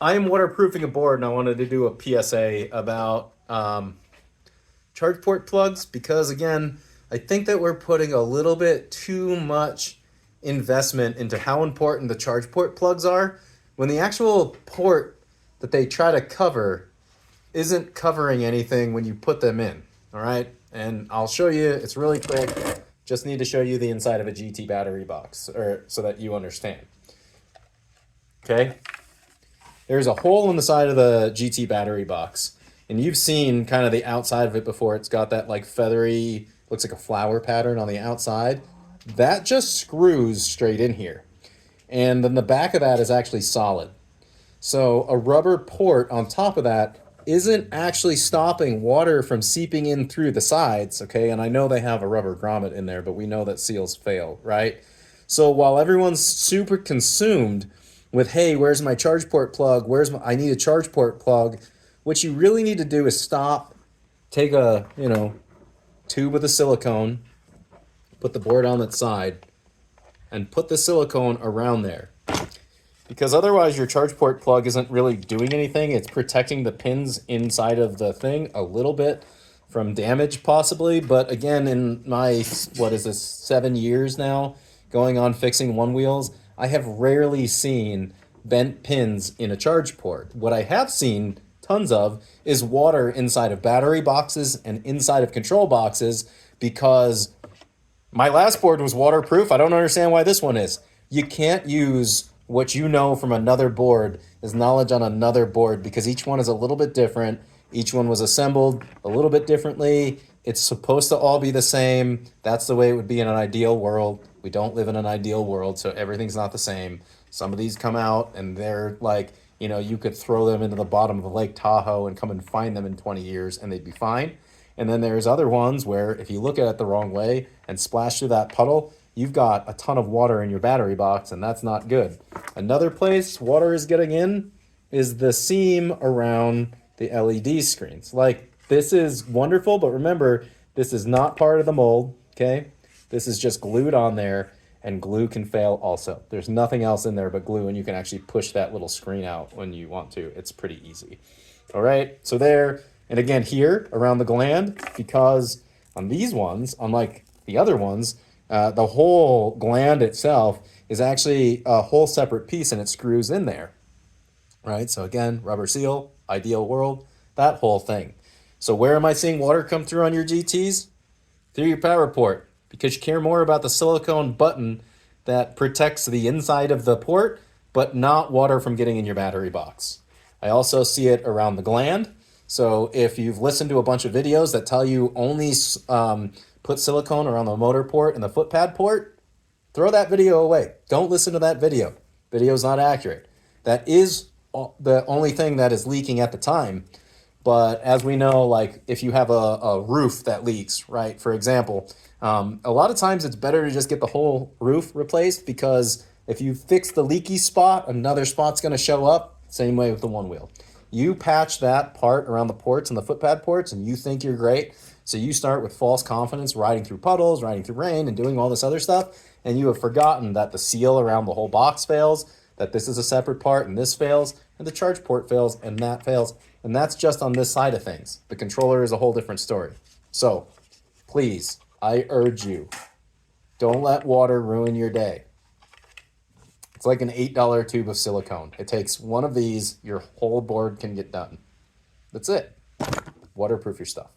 I am waterproofing a board and I wanted to do a PSA about charge port plugs because, again, I think that we're putting a little bit too much investment into how important the charge port plugs are when the actual port that they try to cover isn't covering anything when you put them in. All right. And I'll show you, it's really quick. Just need to show you the inside of a GT battery box or so that you understand. Okay. There's a hole in the side of the GT battery box. And you've seen kind of the outside of it before. It's got that like feathery, looks like a flower pattern on the outside. That just screws straight in here. And then the back of that is actually solid. So a rubber port on top of that isn't actually stopping water from seeping in through the sides, okay? And I know they have a rubber grommet in there, but we know that seals fail, right? So while everyone's super consumed with, hey, where's my charge port plug? I need a charge port plug. What you really need to do is stop, take a, tube with a silicone, put the board on its side, and put the silicone around there. Because otherwise your charge port plug isn't really doing anything. It's protecting the pins inside of the thing a little bit from damage possibly. But again, in my, 7 years now going on fixing OneWheels, I have rarely seen bent pins in a charge port. What I have seen tons of is water inside of battery boxes and inside of control boxes because my last board was waterproof. I don't understand why this one is. You can't use what you know from another board as knowledge on another board because each one is a little bit different. Each one was assembled a little bit differently. It's supposed to all be the same. That's the way it would be in an ideal world. We don't live in an ideal world, so everything's not the same. Some of these come out and they're like, you could throw them into the bottom of Lake Tahoe and come and find them in 20 years and they'd be fine. And then there's other ones where if you look at it the wrong way and splash through that puddle, you've got a ton of water in your battery box, and that's not good. Another place water is getting in is the seam around the LED screens. Like, this is wonderful, but remember, this is not part of the mold, okay? This is just glued on there, and glue can fail also. There's nothing else in there but glue, and you can actually push that little screen out when you want to. It's pretty easy. All right, so there, and again here, around the gland, because on these ones, unlike the other ones, the whole gland itself is actually a whole separate piece and it screws in there, right? So again, rubber seal, ideal world, that whole thing. So where am I seeing water come through on your GTs? Through your power port, because you care more about the silicone button that protects the inside of the port, but not water from getting in your battery box. I also see it around the gland. So if you've listened to a bunch of videos that tell you only put silicone around the motor port and the foot pad port, throw that video away. Don't listen to that video. Video's not accurate. That is the only thing that is leaking at the time. But as we know, like if you have a roof that leaks, right? For example, a lot of times it's better to just get the whole roof replaced because if you fix the leaky spot, another spot's going to show up. Same way with the OneWheel. You patch that part around the ports and the foot pad ports and you think you're great. So you start with false confidence, riding through puddles, riding through rain, and doing all this other stuff. And you have forgotten that the seal around the whole box fails, that this is a separate part, and this fails, and the charge port fails, and that fails. And that's just on this side of things. The controller is a whole different story. So please, I urge you, don't let water ruin your day. It's like an $8 tube of silicone. It takes one of these, your whole board can get done. That's it. Waterproof your stuff.